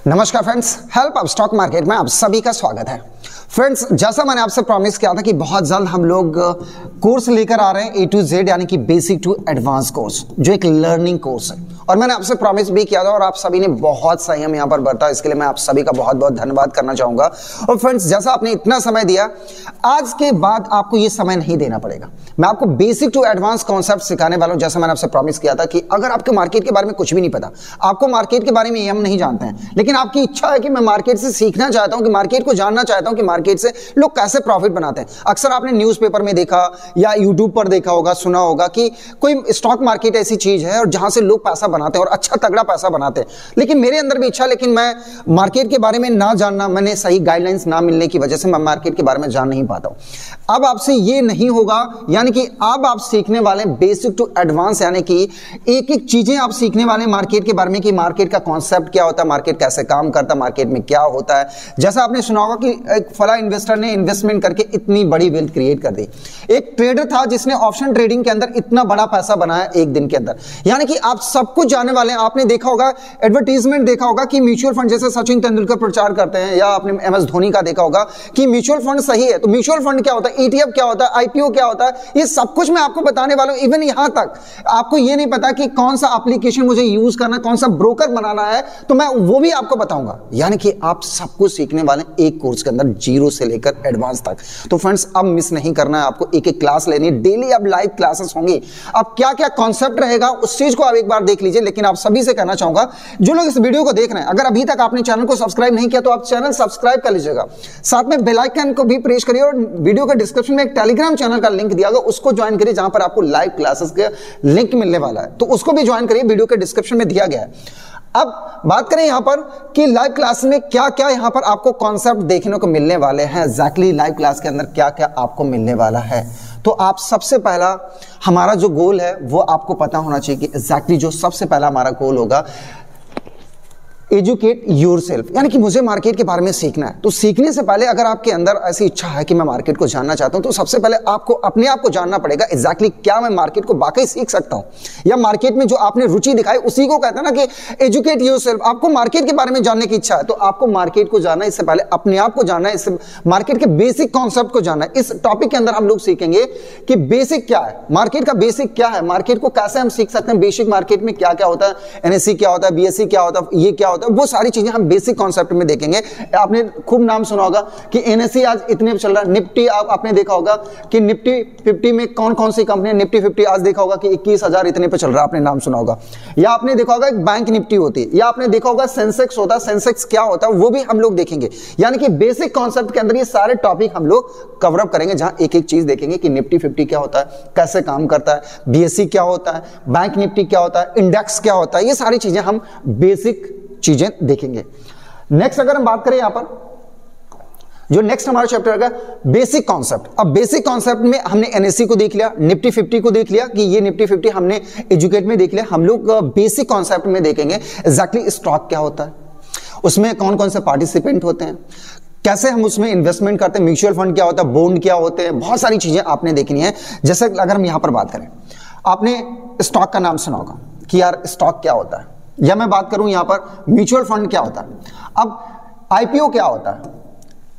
नमस्कार friends, help of stock market में आप सभी का स्वागत है। फ्रेंड्स, जैसा मैंने आपसे प्रॉमिस किया था कि बहुत जल्द हम लोग कोर्स लेकर आ रहे हैं A to Z, यानी कि बेसिक टू एडवांस कोर्स, जो एक लर्निंग कोर्स है। और मैंने आपसे प्रॉमिस भी किया था और आप सभी ने बहुत संयम यहाँ पर बरता, इसके लिए मैं आप सभी का बहुत बहुत धन्यवाद करना चाहूंगा। और फ्रेंड्स, जैसा आपने इतना समय दिया, आज के बाद आपको ये समय नहीं देना पड़ेगा। मैं आपको बेसिक टू एडवांस कॉन्सेप्ट सिखाने वाला हूं। जैसा मैंने आपसे प्रॉमिस किया था कि अगर आपको मार्केट के बारे में कुछ भी नहीं पता, आपको मार्केट के बारे में हम नहीं जानते हैं, लेकिन आपकी इच्छा है कि मैं मार्केट से सीखना चाहता हूं, कि मार्केट को जानना चाहता हूं कि मार्केट से लोग कैसे प्रॉफिट बनाते हैं। अक्सर आपने न्यूज़पेपर में देखा या यूट्यूब पर देखा होगा, सुना होगा कि कोई स्टॉक मार्केट ऐसी चीज है और जहां से लोग पैसा बनाते हैं और अच्छा तगड़ा पैसा बनाते हैं। लेकिन मेरे अंदर भी इच्छा, लेकिन मैं मार्केट के बारे में ना जानना, मैंने सही गाइडलाइंस ना मिलने की वजह से मैं मार्केट के बारे में जान नहीं पाता हूं। अब आपसे ये नहीं होगा, यानी कि अब आप सीखने वाले बेसिक टू एडवांस, यानी कि एक एक चीजें आप सीखने वाले मार्केट के बारे में, कि मार्केट का कॉन्सेप्ट क्या होता है, मार्केट कैसे काम करता है, मार्केट में क्या होता है। जैसा आपने सुना होगा कि एक फला इन्वेस्टर ने इन्वेस्टमेंट करके इतनी बड़ी वेल्थ क्रिएट कर दी। एक ट्रेडर था जिसने ऑप्शन ट्रेडिंग के अंदर इतना बड़ा पैसा बनाया एक दिन के अंदर। यानी कि आप सब कुछ जानने वाले हैं। आपने देखा होगा, एडवर्टीजमेंट देखा होगा कि म्यूचुअल फंड, जैसे सचिन तेंदुलकर प्रचार करते हैं, या आपने MS धोनी का देखा होगा कि म्यूचुअल फंड सही है। तो म्यूचुअल फंड क्या होता है, ETF क्या होता है, IPO क्या होता है, ये सब कुछ मैं आपको बताने वाला हूं। इवन यहां तक आपको ये नहीं पता कि कौन सा एप्लीकेशन मुझे यूज करना है, कौन सा ब्रोकर बनाना है, तो मैं वो भी आपको बताऊंगा। यानी कि आप सब कुछ सीखने वाले एक कोर्स के अंदर, जीरो से लेकर एडवांस तक। तो फ्रेंड्स, अब मिस नहीं करना है, आपको एक एक क्लास लेनी है। डेली अब लाइव क्लासेस होंगी। अब क्या क्या कॉन्सेप्ट रहेगा उस चीज को आप एक बार देख लीजिए। लेकिन आप सभी से कहना चाहूंगा, जो लोग इस वीडियो को देख रहे हैं, अगर अभी तक आपने चैनल को सब्सक्राइब नहीं किया तो आप चैनल सब्सक्राइब कर लीजिएगा। साथ में बेल आइकन को भी प्रेस करिए और वीडियो के डिस्क्रिप्शन में एक टेलीग्राम चैनल का लिंक दिया होगा, उसको ज्वाइन करिए, जहां पर आपको लाइव क्लासेस का लिंक मिलने वाला है। तो उसको भी ज्वाइन करिए, वीडियो के डिस्क्रिप्शन में दिया गया है। अब बात करें यहां पर कि लाइव क्लास में क्या क्या यहां पर आपको कॉन्सेप्ट देखने को मिलने वाले हैं। एग्जैक्टली लाइव क्लास के अंदर क्या क्या आपको मिलने वाला है। तो आप सबसे पहला, हमारा जो गोल है वो आपको पता होना चाहिए कि एग्जैक्टली जो सबसे पहला हमारा गोल होगा, एजुकेट योरसेल्फ, यानी कि मुझे मार्केट के बारे में सीखना है। तो सीखने से पहले अगर आपके अंदर ऐसी इच्छा है कि मैं मार्केट को जानना चाहता हूं, तो सबसे पहले आपको अपने आप को जानना पड़ेगा एग्जैक्टली क्या मैं मार्केट को वाकई सीख सकता हूं, या मार्केट में जो आपने रुचि दिखाई उसी को कहते हैं ना कि एजुकेट योरसेल्फ। आपको मार्केट के बारे में जानने की इच्छा है तो आपको मार्केट को जानना है, इससे पहले अपने आप को जानना है, इससे मार्केट के बेसिक कॉन्सेप्ट को जानना है। इस टॉपिक के अंदर हम लोग सीखेंगे कि बेसिक क्या है, मार्केट का बेसिक क्या है, मार्केट को कैसे हम सीख सकते हैं, बेसिक मार्केट में क्या क्या होता है, NSE क्या होता है, BSE क्या होता है, ये क्या होता है, वो सारी चीजें हम बेसिक कॉन्सेप्ट में देखेंगे। आपने खूब नाम सुना होगा कि NSE आज इतने पे चल रहा है। निफ्टी आपने देखा होगा कि निफ्टी 50 में कौन कौन सी कंपनी, निफ्टी 50 आज देखा होगा कि 21,000 इतने पे चल रहा है, आपने नाम सुना होगा। या आपने देखा होगा एक बैंक निफ्टी होती है, या आपने देखा होगा सेंसेक्स होता है, सेंसेक्स क्या होता है वो भी हम लोग देखेंगे। यानी कि बेसिक कॉन्सेप्ट के अंदर ये सारे टॉपिक हम लोग कवर अप करेंगे, जहां एक एक चीज देखेंगे कि निफ्टी 50 क्या होता है, कैसे काम करता है, BSE क्या होता है, बैंक निफ्टी क्या होता है, इंडेक्स क्या होता है, ये सारी चीजें हम बेसिक चीजें देखेंगे। नेक्स्ट अगर हम बात करें यहां पर, जो नेक्स्ट हमारा चैप्टर है बेसिक कॉन्सेप्ट। अब बेसिक कॉन्सेप्ट में हमने NSE को देख लिया, निफ्टी 50 को देख लिया कि ये निफ्टी 50 हमने एजुकेट में देख लिया। हम लोग बेसिक कॉन्सेप्ट में देखेंगे एग्जैक्टली स्टॉक क्या होता है, उसमें कौन कौन से पार्टिसिपेंट होते हैं, कैसे हम उसमें इन्वेस्टमेंट करते हैं, म्यूचुअल फंड क्या होता है, बॉन्ड क्या होते हैं, बहुत सारी चीजें आपने देखनी है। जैसे अगर हम यहां पर बात करें, आपने स्टॉक का नाम सुना होगा कि यार स्टॉक क्या होता है, या मैं बात करूं यहां पर म्यूचुअल फंड क्या होता है, अब IPO क्या होता है,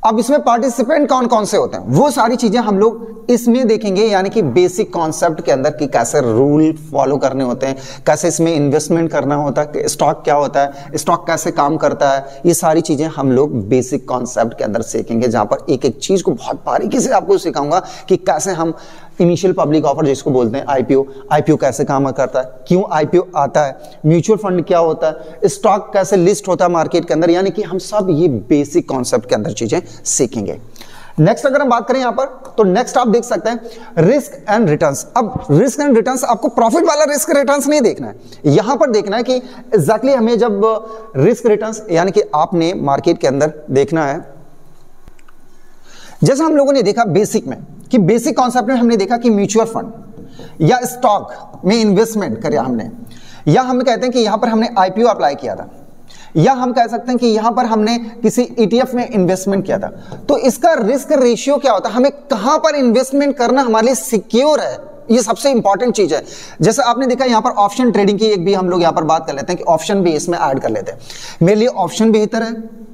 अब इसमें पार्टिसिपेंट कौन कौन से होते हैं, वो सारी चीजें हम लोग इसमें देखेंगे। यानी कि बेसिक कॉन्सेप्ट के अंदर कि कैसे रूल फॉलो करने होते हैं, कैसे इसमें इन्वेस्टमेंट करना होता है, स्टॉक क्या होता है, स्टॉक कैसे काम करता है, ये सारी चीजें हम लोग बेसिक कॉन्सेप्ट के अंदर सीखेंगे। जहां पर एक एक चीज को बहुत बारीकी से आपको सिखाऊंगा कि कैसे हम इनिशियल पब्लिक ऑफर जिसको बोलते हैं IPO कैसे काम करता है, क्यों IPO आता है, म्यूचुअल फंड क्या होता है, स्टॉक कैसे लिस्ट होता है मार्केट के अंदर। यानी कि हम सब ये बेसिक कॉन्सेप्ट के अंदर चीजें सीखेंगे। नेक्स्ट अगर हम बात करें यहां पर, तो नेक्स्ट आप देख सकते हैं रिस्क एंड रिटर्न्स। अब रिस्क एंड रिटर्न्स, आपको प्रॉफिट वाला रिस्क रिटर्न्स नहीं देखना है, यहां पर देखना है कि एग्जैक्टली हमें जब रिस्क रिटर्न्स, यानी कि आपने मार्केट के अंदर देखना है, जैसा हम लोगों ने देखा बेसिक में कि बेसिक कॉन्सेप्ट में हमने देखा कि म्यूचुअल फंड या स्टॉक में इन्वेस्टमेंट करें हमने, या हम कहते हैं कि यहां पर हमने IPO अप्लाई किया था, या हम कह सकते हैं कि यहां पर हमने किसी ETF में इन्वेस्टमेंट किया था। तो इसका रिस्क रेशियो क्या होता है, हमें कहां पर इन्वेस्टमेंट करना हमारे लिए सिक्योर है, ये सबसे इंपॉर्टेंट चीज है। जैसे आपने देखा यहाँ पर ऑप्शन ट्रेडिंग की एक भी हम लोग यहाँ पर बात कर लेते हैं कि ऑप्शन भी इसमें ऐड कर लेते हैं। मेरे लिए ऑप्शन बेहतर है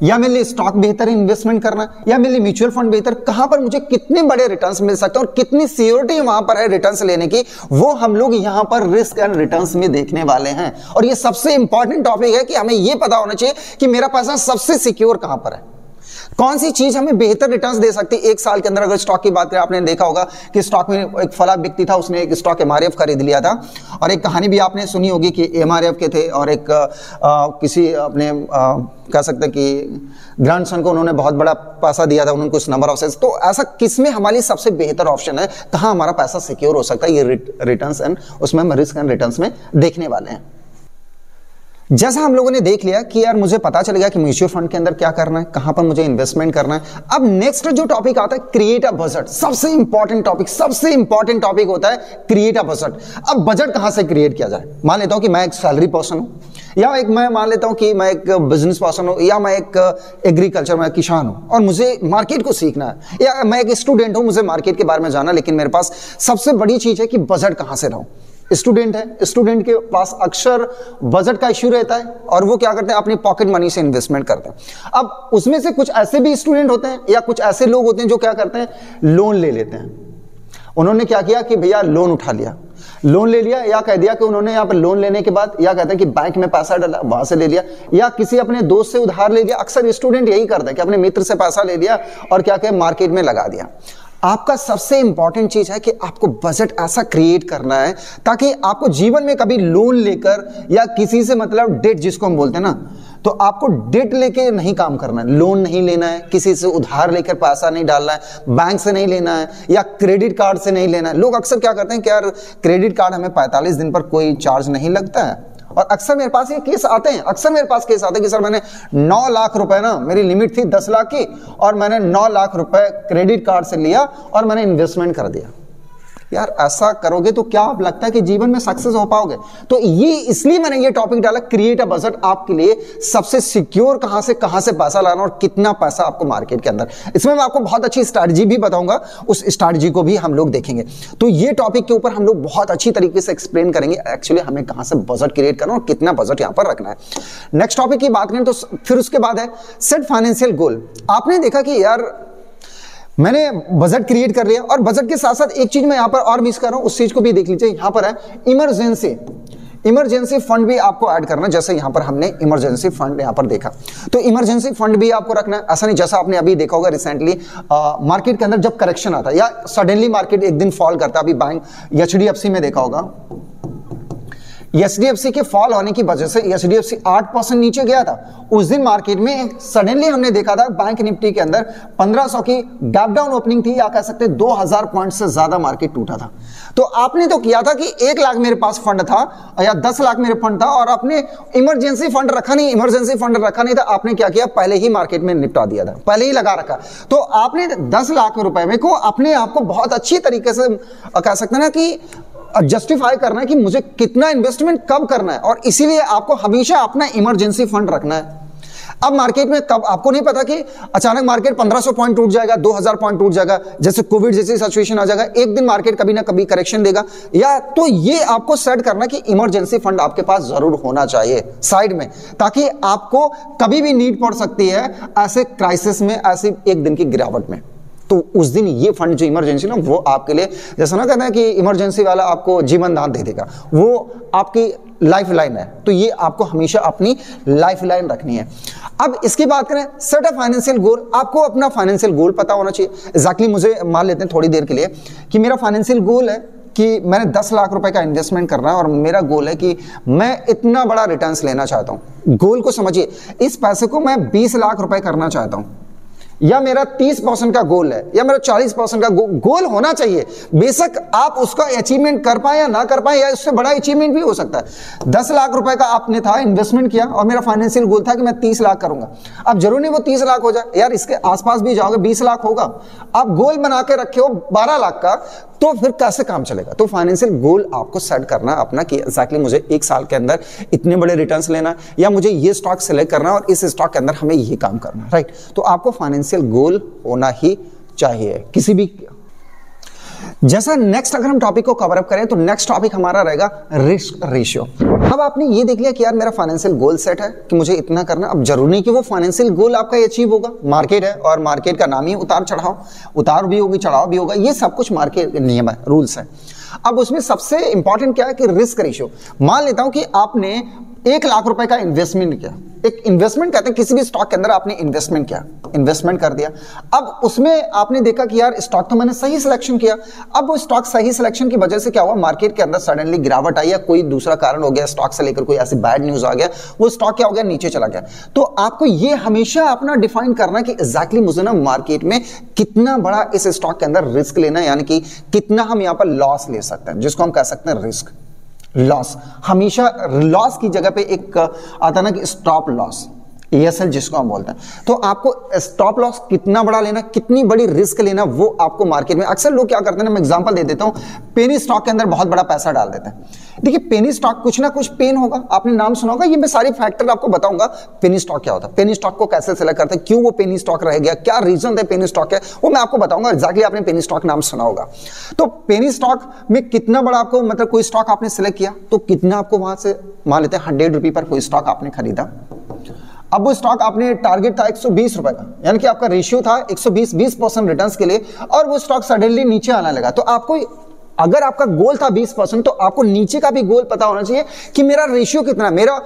या मेरे लिए स्टॉक बेहतर है इन्वेस्टमेंट करना, या मेरे लिए म्यूचुअल फंड बेहतर, कहां पर मुझे कितने बड़े रिटर्न्स मिल सकते हैं और कितनी सिक्योरिटी वहां पर है रिटर्न्स लेने की, वो हम लोग यहां पर रिस्क एंड रिटर्न्स में देखने वाले हैं। और ये सबसे इंपॉर्टेंट टॉपिक है कि हमें यह पता होना चाहिए कि मेरा पैसा सबसे सिक्योर कहां पर है, कौन सी चीज हमें बेहतर रिटर्न्स दे सकती है एक साल के अंदर। अगर स्टॉक की बात करें, आपने देखा होगा कि स्टॉक में एक फला व्यक्ति था, उसने एक स्टॉक एमआरएफ खरीद लिया था, और एक कहानी भी आपने सुनी होगी कि एमआरएफ के थे और एक किसी अपने कह सकते हैं कि ग्रैंडसन को उन्होंने बहुत बड़ा पैसा दिया था, उन्होंने कुछ नंबर ऑफ शेयर्स। तो ऐसा किसमें हमारी सबसे बेहतर ऑप्शन है, कहां हमारा पैसा सिक्योर हो सकता है, ये रिटर्न्स एंड उसमें हम रिस्क एंड रिटर्न्स में देखने वाले हैं। जैसा हम लोगों ने देख लिया कि यार मुझे पता चल गया कि म्यूचुअल फंड के अंदर क्या करना है, कहां पर मुझे इन्वेस्टमेंट करना है। अब नेक्स्ट जो टॉपिक आता है क्रिएट अ बजट, सबसे इंपॉर्टेंट टॉपिक होता है क्रिएट अ बजट। अब बजट कहां से क्रिएट किया जाए। मान लेता हूं कि मैं एक सैलरी पर्सन हूं, या मैं मान लेता हूं कि मैं एक बिजनेस पर्सन हूं, या मैं एक एग्रीकल्चर में किसान हूं और मुझे मार्केट को सीखना है, या मैं एक स्टूडेंट हूं, मुझे मार्केट के बारे में जाना, लेकिन मेरे पास सबसे बड़ी चीज है कि बजट कहां से लाऊं। स्टूडेंट है, स्टूडेंट के पास अक्सर बजट का इश्यू रहता है और वो क्या करते हैं, अपनी पॉकेट मनी से इन्वेस्टमेंट करते हैं। अब उसमें से कुछ ऐसे भी स्टूडेंट होते हैं या कुछ ऐसे लोग होते हैं जो क्या करते हैं, लोन ले लेते हैं। उन्होंने क्या किया कि भैया लोन उठा लिया, लोन ले लिया, या कह दिया कि उन्होंने यहाँ पर लोन लेने के बाद या कहते हैं कि बैंक में पैसा डाला, वहां से ले लिया, या किसी अपने दोस्त से उधार ले लिया। अक्सर स्टूडेंट यही करते हैं कि अपने मित्र से पैसा ले लिया और क्या कहे मार्केट में लगा दिया। आपका सबसे इंपॉर्टेंट चीज है कि आपको बजट ऐसा क्रिएट करना है ताकि आपको जीवन में कभी लोन लेकर या किसी से मतलब डेट जिसको हम बोलते हैं ना, तो आपको डेट लेके नहीं काम करना है, लोन नहीं लेना है, किसी से उधार लेकर पैसा नहीं डालना है, बैंक से नहीं लेना है या क्रेडिट कार्ड से नहीं लेना है। लोग अक्सर क्या करते हैं कि यार क्रेडिट कार्ड हमें 45 दिन पर कोई चार्ज नहीं लगता है, और अक्सर मेरे पास ये केस आते हैं, कि सर मैंने 9 लाख रुपए ना, मेरी लिमिट थी 10 लाख की और मैंने 9 लाख रुपए क्रेडिट कार्ड से लिया और मैंने इन्वेस्टमेंट कर दिया। यार ऐसा करोगे तो क्या आप लगता है कि जीवन में सक्सेस हो पाओगे। तो ये इसलिए मैंने ये टॉपिक डाला क्रिएट अ बजट, आपके लिए सबसे सिक्योर कहां से पैसा लाना और कितना पैसा आपको मार्केट के अंदर। इसमें मैं आपको बहुत अच्छी स्ट्रैटेजी भी बताऊंगा, उस स्ट्रैटेजी को भी हम लोग देखेंगे। तो ये टॉपिक के ऊपर हम लोग बहुत अच्छी तरीके से एक्सप्लेन करेंगे एक्चुअली हमें कहां से बजट क्रिएट करना और कितना बजट यहां पर रखना है। नेक्स्ट टॉपिक की बात करें तो फिर उसके बाद है सेट फाइनेंशियल गोल। आपने देखा कि यार मैंने बजट क्रिएट कर लिया और बजट के साथ साथ एक चीज मैं यहां पर और मिस कर रहा हूं, उस चीज को भी देख लीजिए। यहां पर है इमरजेंसी फंड भी आपको ऐड करना। जैसे यहां पर हमने इमरजेंसी फंड यहां पर देखा, तो इमरजेंसी फंड भी आपको रखना है। ऐसा नहीं जैसा आपने अभी देखा होगा रिसेंटली मार्केट के अंदर जब करेक्शन आता है या सडनली मार्केट एक दिन फॉल करता है, अभी बैंक एचडीएफसी में देखा होगा, एचडीएफसी के फॉल होने की वजह से एचडीएफसी 8% नीचे गया था। उस दिन मार्केट में सडनली हमने देखा था बैंक निफ्टी के अंदर 1500 की गैप डाउन ओपनिंग थी, या कह सकते 2000 पॉइंट से ज्यादा मार्केट टूटा था। तो आपने तो किया था कि 1 लाख मेरे पास फंड था या 10 लाख मेरे फंड था और आपने इमरजेंसी फंड रखा नहीं था। आपने क्या किया, पहले ही मार्केट में निपटा दिया था, पहले ही लगा रखा। तो आपने 10 लाख रुपए में को अपने आप को बहुत अच्छी तरीके से कह सकते हैं ना कि जस्टिफाई करना है कि मुझे कितना इन्वेस्टमेंट कब करना है, और इसीलिए आपको हमेशा अपना इमरजेंसी फंड रखना है। अब मार्केट में कब आपको नहीं पता कि अचानक मार्केट 1500 पॉइंट टूट जाएगा, 2000 पॉइंट टूट जाएगा, जैसे कोविड जैसी सिचुएशन आ जाएगा, एक दिन मार्केट कभी ना कभी करेक्शन देगा, या तो ये आपको सेट करना कि इमरजेंसी फंड आपके पास जरूर होना चाहिए साइड में, ताकि आपको कभी भी नीड पड़ सकती है ऐसे क्राइसिस में, ऐसे एक दिन की गिरावट में। तो उस दिन ये फंड जो इमरजेंसी ना, वो आपके लिए, जैसा ना कहते हैं कि इमरजेंसी वाला आपको जीवन दान दे देगा, वो आपकी लाइफ लाइन है। तो ये आपको हमेशा अपनी लाइफ लाइन रखनी है। अब इसकी बात करें सेट अ फाइनेंशियल गोल, आपको अपना फाइनेंशियल गोल पता होना चाहिए। एग्जैक्टली मुझे मान लेते हैं थोड़ी देर के लिए कि मेरा फाइनेंशियल गोल है कि मैंने 10 लाख रुपए का इन्वेस्टमेंट करना है और मेरा गोल है कि मैं इतना बड़ा रिटर्न्स लेना चाहता हूं। गोल को समझिए, इस पैसे को मैं 20 लाख रुपए करना चाहता हूं, या मेरा 30% का गोल है, या मेरा 40% का गोल होना चाहिए। बेशक आप उसका अचीवमेंट कर पाए या ना कर पाए, या उससे बड़ा अचीवमेंट भी हो सकता है। 10 लाख रुपए का आपने था इन्वेस्टमेंट किया और मेरा फाइनेंशियल गोल था कि मैं 30 लाख करूंगा। अब जरूर नहीं वो 30 लाख हो जाए, यार इसके आसपास भी जाओगे 20 लाख होगा। आप गोल बना के रखे हो 12 लाख का, तो फिर कैसे काम चलेगा। तो फाइनेंशियल गोल आपको सेट करना अपना कि एक्जैक्टली मुझे 1 साल के अंदर इतने बड़े रिटर्न्स लेना, या मुझे ये स्टॉक सेलेक्ट करना और इस स्टॉक के अंदर हमें ये काम करना, राइट। तो आपको फाइनेंशियल गोल होना ही चाहिए किसी भी। जैसा नेक्स्ट अगर हम टॉपिक को कवर अप करें तो नेक्स्ट टॉपिक हमारा रहेगा रिस्क रेशियो। अब आपने ये देख लिया कि यार मेरा फाइनेंशियल गोल सेट है कि मुझे इतना करना। अब जरूरी नहीं कि वो फाइनेंशियल गोल आपका अचीव होगा। मार्केट है और मार्केट का नाम ही उतार चढ़ाव, उतार भी होगी चढ़ाव भी होगा, ये सब कुछ मार्केट नियम है, रूल्स है। अब उसमें सबसे इंपॉर्टेंट क्या है कि रिस्क रेशियो। मान लेता हूं कि आपने 1 लाख रुपए का इन्वेस्टमेंट किया। एक इन्वेस्टमेंट कहते हैं किसी भी स्टॉक के अंदर आपने इन्वेस्टमेंट किया, इन्वेस्टमेंट कर दिया। अब उसमें आपने देखा कि यार स्टॉक तो मैंने सही सिलेक्शन किया। अब वो स्टॉक सही सिलेक्शन की वजह से क्या हुआ, मार्केट के अंदर सडनली गिरावट आई या कोई दूसरा कारण हो गया, स्टॉक से लेकर कोई ऐसी बैड न्यूज आ गया, वो स्टॉक क्या हो गया, नीचे चला गया। तो आपको ये हमेशा अपना डिफाइन करना कि एग्जैक्टली मुझे ना मार्केट में कितना बड़ा इस स्टॉक के अंदर रिस्क लेना है, यानी कि कितना हम यहां पर लॉस ले सकते हैं, जिसको हम कह सकते हैं रिस्क लॉस। हमेशा लॉस की जगह पे एक आता ना कि स्टॉप लॉस, ESL जिसको हम बोलते हैं। तो आपको स्टॉप लॉस कितना बड़ा लेना, कितनी बड़ी रिस्क लेना, वो आपको मार्केट में अक्सर लोग क्या करते हैं ना, मैं एग्जांपल दे देता हूं, पेनी स्टॉक के अंदर बहुत बड़ा पैसा डाल देते हैं। देखिए पेनी स्टॉक कुछ ना कुछ पेन होगा, आपने नाम सुना होगा, ये मैं सारी फैक्टर आपको बताऊंगा। पेनी स्टॉक क्या होता है, पेनी स्टॉक को कैसे सिलेक्ट करते हैं, क्यों वो पेनी स्टॉक रह गया, क्या रीजन है पेनी स्टॉक है, वो मैं आपको बताऊंगा। एग्जैक्टली आपने पेनी स्टॉक नाम सुना होगा। तो पेनी स्टॉक में कितना बड़ा आपको मतलब कोई स्टॉक आपने सिलेक्ट किया तो कितना आपको वहां से मान लेते हैं 100 रुपए पर कोई स्टॉक आपने खरीदा। अब वो स्टॉक आपने टारगेट था 120 रुपए का, यानी कि आपका रेशियो था 120% रिटर्न्स के लिए, और वो स्टॉक सडनली नीचे आने लगा। तो आपको अगर आपका गोल था 20%, तो आपको नीचे का भी गोल पता होना चाहिए कि मेरा रेशियो कितना है। मेरा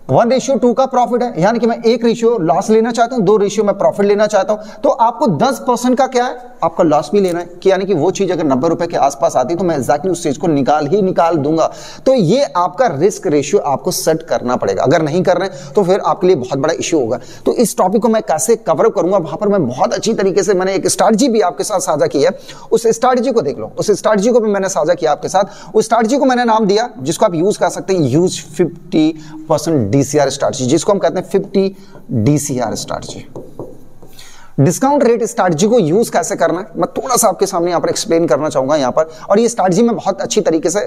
1:2 का प्रॉफिट है, यानी कि मैं 1 रेशियो लॉस लेना चाहता हूं, 2 रेशियो मैं प्रॉफिट लेना चाहता हूं। तो आपको 10% का क्या है, आपका लॉस भी लेना है कि यानी कि वो चीज अगर 90 रुपए के आसपास आती तो मैं एग्जैक्टली उस चीज को निकाल दूंगा। तो ये आपका रिस्क रेशियो आपको सेट करना पड़ेगा। अगर नहीं कर रहे हैं तो फिर आपके लिए बहुत बड़ा इश्यू होगा। तो इस टॉपिक को मैं कैसे कवर करूंगा, वहां पर मैं बहुत अच्छी तरीके से मैंने एक स्ट्रैटेजी भी आपके साथ साझा की है। उस स्ट्रैटेजी को देख लो, उस स्ट्रैटेजी को भी मैंने साझा किया आपके साथ। उस स्ट्रैटेजी को मैंने नाम दिया, जिसको आप यूज कर सकते हैं, यूज 50% DCR स्ट्रैटेजी, जिसको हम कहते हैं 50 DCR strategy. Discount rate strategy को यूज कैसे करना है मैं थोड़ा सा आपके सामने यहाँ पर एक्सप्लेन करना चाहूंगा यहाँ पर। और ये स्ट्रैटेजी मैं बहुत अच्छी तरीके से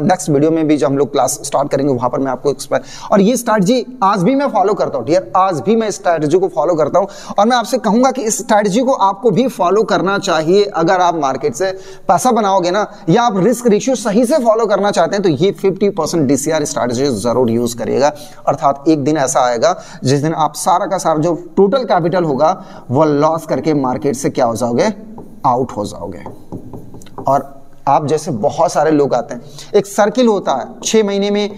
नेक्स्ट वीडियो में भी जब हम लोग क्लास स्टार्ट करेंगे वहां पर मैं आपको एक्सप्लेन। और ये स्ट्रैटेजी आज भी मैं फॉलो करता हूँ डियर, आज भी मैं स्ट्रैटेजी को फॉलो करता हूँ। और मैं आपसे कहूंगा कि इस स्ट्रैटेजी को आपको भी फॉलो करना चाहिए। अगर आप मार्केट से पैसा बनाओगे ना, या आप रिस्क रेशियो सही से फॉलो करना चाहते हैं, तो ये 50% DCR स्ट्रैटेजी जरूर यूज करिएगा। अर्थात एक दिन ऐसा आएगा जिस दिन आप सारा का सारा जो टोटल कैपिटल होगा वो लॉस करके मार्केट से क्या हो जाओगे, आउट हो जाओगे। और आप जैसे बहुत सारे लोग आते हैं, एक सर्किल होता है, 6 महीने में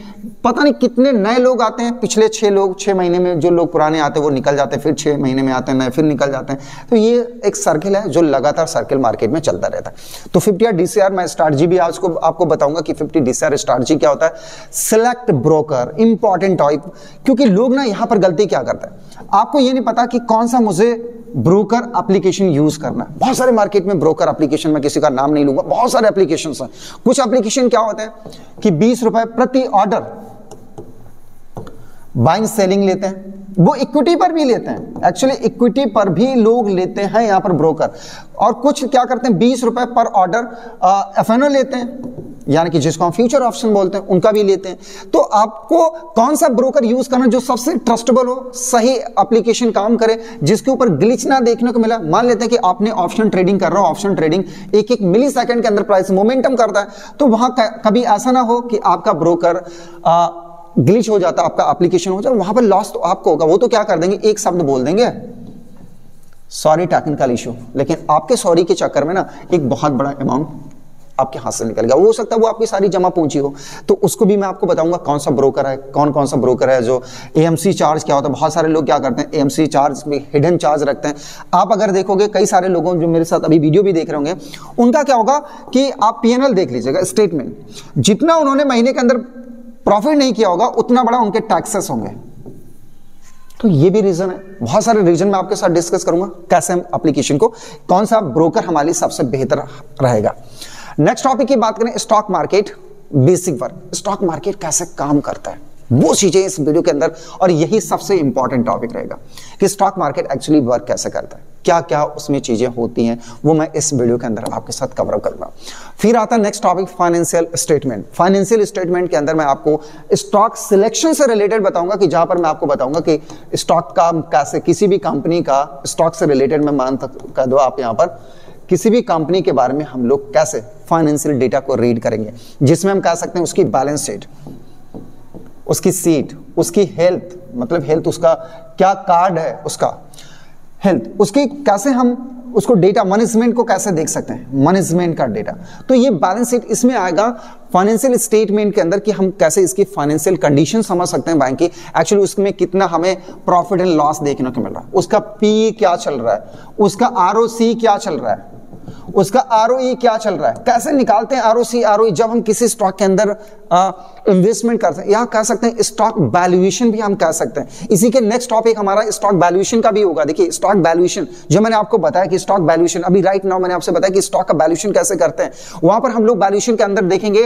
पता नहीं कितने नए लोग आते हैं। पिछले 6 महीने में जो लोग पुराने आते हैं वो निकल जाते हैं, फिर 6 महीने में आते हैं नए, फिर निकल जाते हैं। तो ये एक सर्किल है जो लगातार सर्किल मार्केट में चलता रहता है। तो 50 DCR मैं स्ट्रैटेजी भी आज को आपको बताऊंगा कि 50 DCR स्ट्रैटेजी क्या होता है। सिलेक्ट ब्रोकर, इंपॉर्टेंट टॉपिक, क्योंकि लोग ना यहां पर गलती क्या करते हैं, आपको ये नहीं पता कि कौन सा मुझे ब्रोकर एप्लीकेशन यूज करना है। बहुत सारे मार्केट में ब्रोकर एप्लीकेशन, मैं किसी का नाम नहीं लूंगा, बहुत सारे एप्लीकेशन हैं। कुछ एप्लीकेशन क्या होते हैं कि 20 रुपए प्रति ऑर्डर बाइंग सेलिंग लेते हैं। वो इक्विटी पर भी लेते हैं, एक्चुअली इक्विटी पर भी लोग लेते हैं यहां पर ब्रोकर। और कुछ क्या करते हैं, 20 रुपए पर ऑर्डर FNO लेते हैं, यानी कि जिसको हम फ्यूचर ऑप्शन बोलते हैं, उनका भी लेते हैं। तो आपको कौन सा ब्रोकर यूज करना जो सबसे ट्रस्टेबल हो, सही एप्लीकेशन काम करे, जिसके ऊपर ग्लिच ना देखने को मिला। मान लेते हैं कि आपने ऑप्शन ट्रेडिंग कर रहे हो, ऑप्शन ट्रेडिंग 1 मिलीसेकंड के अंदर प्राइस मोमेंटम करता है, तो वहां कभी ऐसा ना हो कि आपका ब्रोकर ग्लिच हो जाता, आपका एप्लीकेशन हो जाए, वहां पर लॉस तो आपको होगा। वो तो क्या कर देंगे, एक शब्द बोल देंगे, सॉरी टेक्निकल इशू, लेकिन आपके सॉरी के चक्कर में ना एक बहुत बड़ा अमाउंट आपके हाथ से निकल गया। वो हो सकता है वो आपकी सारी जमा पूंजी हो। तो उसको भी मैं आपको बताऊंगा कौन सा ब्रोकर है, कौन सा ब्रोकर है जो AMC चार्ज क्या होता है। बहुत सारे लोग क्या करते हैं, AMC चार्ज में हिडन चार्ज रखते हैं। आप अगर देखोगे कई सारे लोगों जो मेरे साथ अभी वीडियो भी देख रहे होंगे, उनका क्या होगा कि आप PNL देख लीजिएगा, स्टेटमेंट, जितना उन्होंने महीने के अंदर प्रॉफिट नहीं किया होगा उतना बड़ा उनके टैक्सेस होंगे। तो ये भी रीजन है, बहुत सारे रीजन मैं आपके साथ डिस्कस करूंगा कैसे हम एप्लीकेशन को, कौन सा ब्रोकर हमारे लिए सबसे बेहतर रहेगा। नेक्स्ट टॉपिक की बात करें, stock market basic work, stock market कैसे काम करता है, वो चीजें इस वीडियो के अंदर, और यही सबसे इंपॉर्टेंट टॉपिक रहेगा कि स्टॉक मार्केट एक्चुअली वर्क कैसे करता है, क्या क्या उसमें चीजें होती हैं, वो मैं इस वीडियो के अंदर आपके साथ कवर करूंगा। फिर आता है next topic, financial statement. Financial statement के अंदर मैं आपको स्टॉक सिलेक्शन से रिलेटेड बताऊंगा, कि जहां पर मैं आपको बताऊंगा कि स्टॉक का कैसे, किसी भी कंपनी का स्टॉक से रिलेटेड मैं मान कर दो आप यहां पर किसी भी कंपनी के बारे में हम लोग कैसे फाइनेंशियल डेटा को रीड करेंगे, जिसमें हम कह सकते हैं उसकी बैलेंस शीट, उसकी सीट, उसकी हेल्थ, मतलब हेल्थ उसका क्या कार्ड है, उसका हेल्थ, उसकी कैसे हम उसको डेटा मैनेजमेंट को कैसे देख सकते हैं, मैनेजमेंट का डेटा। तो ये बैलेंस शीट इसमें आएगा फाइनेंशियल स्टेटमेंट के अंदर कि हम कैसे इसकी फाइनेंशियल कंडीशन समझ सकते हैं बैंक की, एक्चुअली उसमें कितना हमें प्रॉफिट एंड लॉस देखने को मिल रहा है, उसका पी क्या चल रहा है, उसका आरओसी क्या चल रहा है, उसका आरओई क्या चल रहा है, कैसे निकालते हैं आरओसी आरओई जब हम किसी स्टॉक के अंदर इन्वेस्टमेंट करते हैं, या कह सकते हैं स्टॉक वैल्यूएशन भी हम कह सकते हैं। इसी के नेक्स्ट टॉपिक हमारा स्टॉक वैल्यूएशन का भी होगा। देखिए स्टॉक वैल्यूएशन जो मैंने आपको बताया कि स्टॉक वैल्यूएशन अभी राइट नाउ मैंने आपसे बताया कि स्टॉक का वैल्यूएशन कैसे करते हैं, वहां पर हम लोग वैल्यूएशन के अंदर देखेंगे,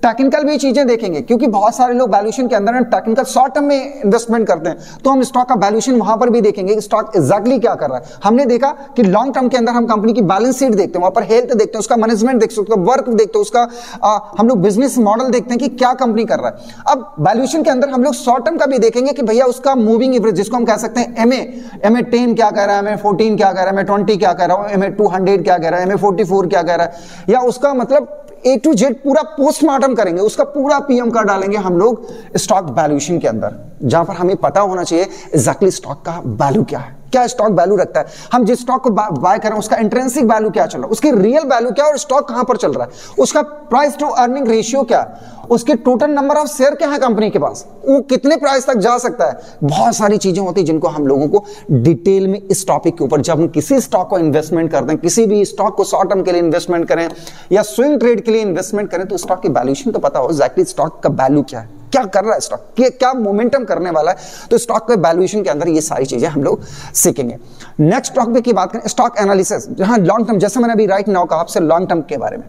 टेक्निकल भी चीजें देखेंगे, क्योंकि बहुत सारे लोग वैल्यूएशन के अंदर टेक्निकल शॉर्ट टर्म में इन्वेस्टमेंट करते हैं, तो हम स्टॉक का वैल्यूएशन वहां पर भी देखेंगे, स्टॉक एग्जैक्टली क्या कर रहा है। हमने देखा कि लॉन्ग टर्म के अंदर हम कंपनी की बैलेंस शीट देखते हैं, वहां पर हेल्थ देखते हैं, उसका मैनेजमेंट देखते हैं, उसका वर्क देखते हैं, उसका हम लोग बिजनेस मॉडल देखते हैं कि क्या कंपनी कर रहा है। अब वैल्यूएशन के अंदर हम लोग शॉर्ट टर्म का भी देखेंगे कि भैया उसका मूविंग एवरेज, जिसको हम कह सकते हैं एमए 10 क्या कह रहा है, एमए 14 क्या कह रहा है, एमए 20 क्या कह रहा है, एमए 200 क्या कह रहा है, एमए 44 क्या कह रहा है, या उसका मतलब ए टू जेड पूरा पोस्टमार्टम करेंगे, उसका पूरा पीएम कर डालेंगे हम लोग स्टॉक वैल्यूएशन के अंदर, जहां पर हमें पता होना चाहिए एग्जैक्टली स्टॉक का वैल्यू क्या है, क्या स्टॉक वैल्यू रखता है, हम जिस स्टॉक को बाय कर रहे हैं उसका इंट्रिंसिक वैल्यू क्या चल रहा है, उसकी रियल वैल्यू क्या है और स्टॉक कहां पर चल रहा है, उसका प्राइस टू अर्निंग रेशियो क्या है, उसके टोटल नंबर ऑफ शेयर क्या है कंपनी के पास, वो कितने प्राइस तक जा सकता है। बहुत सारी चीजें होती हैं जिनको हम लोगों को डिटेल में इस टॉपिक के ऊपर, जब हम किसी स्टॉक को इन्वेस्टमेंट करते हैं, किसी भी स्टॉक को शॉर्ट टर्म के लिए इन्वेस्टमेंट करें या स्विंग ट्रेड के लिए इन्वेस्टमेंट करें, तो स्टॉक की वैल्यूएशन तो पता हो एग्जैक्टली स्टॉक का वैल्यू क्या है, क्या कर रहा है स्टॉक, क्या मोमेंटम करने वाला है, तो स्टॉक के वैल्यूएशन के अंदर ये सारी चीजें हम लोग सीखेंगे। नेक्स्ट टॉपिक की बात करें स्टॉक एनालिसिस, जहां लॉन्ग टर्म, जैसे मैंने अभी राइट नाउ कहा आपसे लॉन्ग टर्म के बारे में,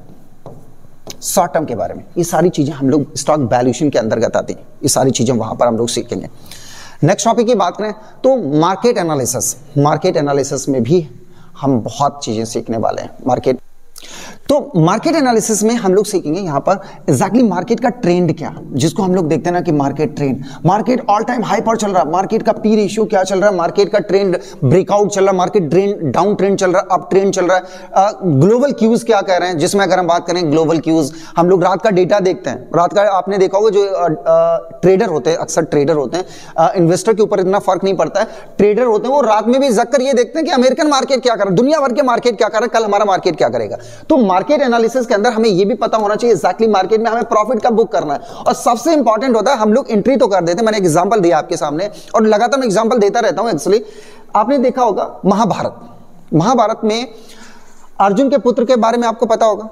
शॉर्ट टर्म के बारे में, ये सारी चीजें हम लोग स्टॉक वैल्यूएशन के अंतर्गत आती हैं, ये सारी चीजें वहां पर हम लोग सीखेंगे। नेक्स्ट टॉपिक की बात करें तो मार्केट एनालिसिस, मार्केट एनालिसिस में भी हम बहुत चीजें सीखने वाले हैं। तो मार्केट एनालिसिस में हम लोग सीखेंगे यहां पर एग्जैक्टली मार्केट का ट्रेंड क्या, जिसको हम लोग देखते हैं ना कि market trend, market all time high पर चल रहा है, मार्केट का पी रेशियो क्या चल रहा है, मार्केट का ट्रेंड ब्रेकआउट चल रहा है, मार्केट ट्रेंड डाउन ट्रेंड चल रहा है, अप ट्रेंड चल रहा है, ग्लोबल क्यूज क्या कह रहे हैं, जिसमें अगर हम बात करें ग्लोबल क्यूज, हम लोग रात का डेटा देखते हैं, रात का आपने देखा होगा जो ट्रेडर होते हैं, अक्सर ट्रेडर होते हैं, इन्वेस्टर के ऊपर इतना फर्क नहीं पड़ता है, ट्रेडर होते हैं वो रात में भी जग कर ये देखते हैं कि अमेरिकन मार्केट क्या कर रहा है, दुनिया भर के मार्केट क्या कर रहा है, कल हमारा मार्केट क्या करेगा। तो मार्केट एनालिसिस के अंदर हमें यह भी पता होना चाहिए एग्जैक्टली मार्केट में हमें प्रॉफिट कब बुक करना है, और सबसे इंपॉर्टेंट होता है हम लोग एंट्री तो कर देते हैं, मैंने एग्जांपल दिया आपके सामने और लगातार मैं एग्जांपल देता रहता हूं। एक्चुअली आपने देखा होगा महाभारत में अर्जुन के पुत्र के बारे में आपको पता होगा,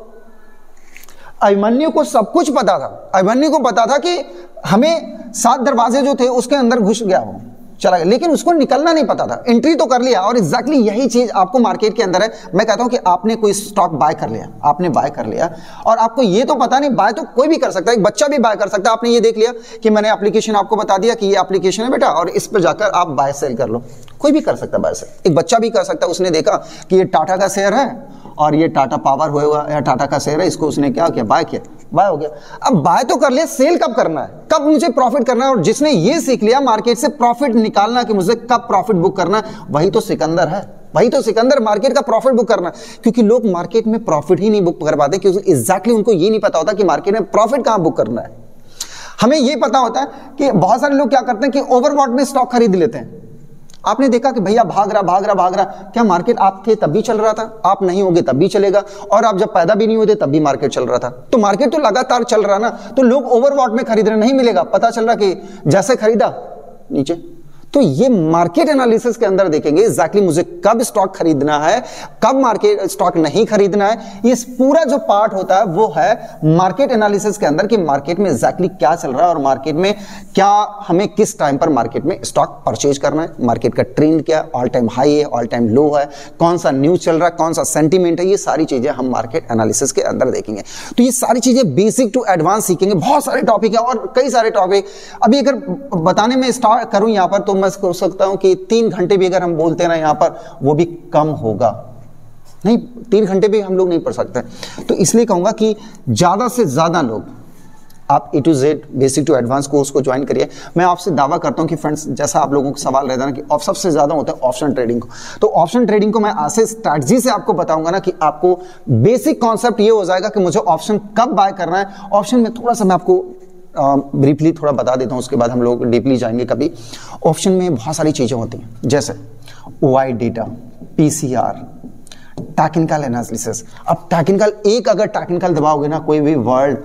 अभिमन्यु को सब कुछ पता था, अभिमन्यु को पता था कि हमें 7 दरवाजे जो थे उसके अंदर घुस गया वो चला गया, लेकिन उसको निकलना नहीं पता था, एंट्री तो कर लिया। और एग्जैक्टली यही चीज आपको मार्केट के अंदर है। मैं कहता हूं कि आपने कोई स्टॉक बाय कर लिया, आपने बाय कर लिया और आपको ये तो पता नहीं, बाय तो कोई भी कर सकता है, एक बच्चा भी बाय कर सकता है। आपने ये देख लिया कि मैंने एप्लीकेशन आपको बता दिया कि ये एप्लीकेशन है बेटा और इस पर जाकर आप बाय सेल कर लो, कोई भी कर सकता है बाय सेल, एक बच्चा भी कर सकता है। उसने देखा कि ये टाटा का शेयर है और ये टाटा पावर हुआ या टाटा का शेयर है, इसको उसने क्या किया, बाय किया, बाय हो गया। अब बाय तो कर लिया, सेल कब करना है, कब मुझे प्रॉफिट करना है, और जिसने ये सीख लिया मार्केट से प्रॉफिट निकालना कि मुझे कब प्रॉफिट बुक करना है, वही तो सिकंदर है, वही तो सिकंदर, मार्केट का प्रॉफिट बुक करना। क्योंकि लोग मार्केट में प्रॉफिट ही नहीं बुक कर पाते क्योंकि एग्जैक्टली उनको ये नहीं पता होता कि मार्केट में प्रॉफिट कहां बुक करना है। हमें ये पता होता है कि बहुत सारे लोग क्या करते हैं कि ओवरबॉट में स्टॉक खरीद लेते हैं। आपने देखा कि भैया भाग रहा, क्या मार्केट आप थे तब भी चल रहा था, आप नहीं होगे तब भी चलेगा, और आप जब पैदा भी नहीं होते तब भी मार्केट चल रहा था। तो मार्केट तो लगातार चल रहा ना, तो लोग ओवरबॉट में खरीद रहे, नहीं मिलेगा, पता चल रहा कि जैसे खरीदा नीचे। तो ये मार्केट एनालिसिस के अंदर देखेंगे एग्जैक्टली मुझे कब स्टॉक खरीदना है, कब मार्केट स्टॉक नहीं खरीदना है। ये पूरा जो पार्ट होता है वो है मार्केट एनालिसिस के अंदर कि मार्केट में एग्जैक्टली क्या चल रहा है और मार्केट में क्या हमें किस टाइम पर मार्केट में स्टॉक परचेज करना है, मार्केट का ट्रेंड क्या, ऑल टाइम हाई है, ऑल टाइम लो है, कौन सा न्यूज चल रहा है, कौन सा सेंटीमेंट है, ये सारी चीजें हम मार्केट एनालिसिस के अंदर देखेंगे। तो ये सारी चीजें बेसिक टू एडवांस सीखेंगे। बहुत सारे टॉपिक है और कई सारे टॉपिक अभी अगर बताने में स्टार्ट करूं यहां पर तो मैं सोच सकता हूं कि 3 घंटे भी अगर हम बोलते ना यहां पर वो भी कम होगा, नहीं 3 घंटे भी हम लोग नहीं पढ़ सकते। तो इसलिए कहूंगा कि ज्यादा से ज्यादा लोग आप A to Z basic to advance course को ज्वाइन करिए। मैं आपसे दावा करता हूं कि फ्रेंड्स, जैसा आप लोगों को सवाल रहता है ना कि सबसे ज्यादा होता है ऑप्शन ट्रेडिंग को, तो ऑप्शन ट्रेडिंग को मैं ऐसे स्ट्रैटेजी से आपको बताऊंगा ना कि आपको बेसिक कॉन्सेप्ट ये हो जाएगा कि मुझे ऑप्शन कब बाय करना है। ऑप्शन में थोड़ा सा मैं आपको ब्रीफली थोड़ा बता देता हूं, उसके बाद हम लोग डीपली जाएंगे कभी। ऑप्शन में बहुत सारी चीजें होती हैं, जैसे OI data, PCR, technical analysis. अब टेक्निकल, एक अगर टेक्निकल दबाओगे ना कोई भी वर्ड,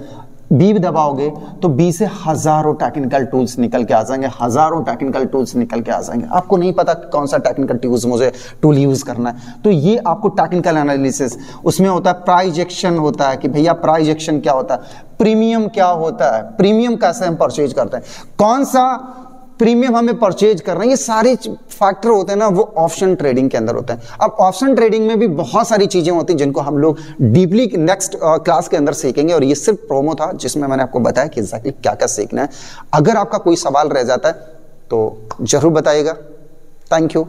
बी दबाओगे तो बी से हजारों टेक्निकल टूल्स निकल के आ जाएंगे, हजारों टेक्निकल टूल्स निकल के आ जाएंगे। आपको नहीं पता कौन सा टेक्निकल टूल्स मुझे टूल यूज करना है, तो ये आपको टेक्निकल एनालिसिस, उसमें होता है प्राइजेक्शन, होता है कि भैया प्राइजेक्शन क्या होता है, प्रीमियम क्या होता है, प्रीमियम कैसे हम परचेज करते हैं, कौन सा प्रीमियम हमें परचेज करना है, ये सारे फैक्टर होते हैं ना, वो ऑप्शन ट्रेडिंग के अंदर होते हैं। अब ऑप्शन ट्रेडिंग में भी बहुत सारी चीजें होती हैं जिनको हम लोग डीपली नेक्स्ट क्लास के अंदर सीखेंगे, और ये सिर्फ प्रोमो था जिसमें मैंने आपको बताया कि एग्जैक्टली क्या क्या सीखना है। अगर आपका कोई सवाल रह जाता है तो जरूर बताइएगा। Thank you.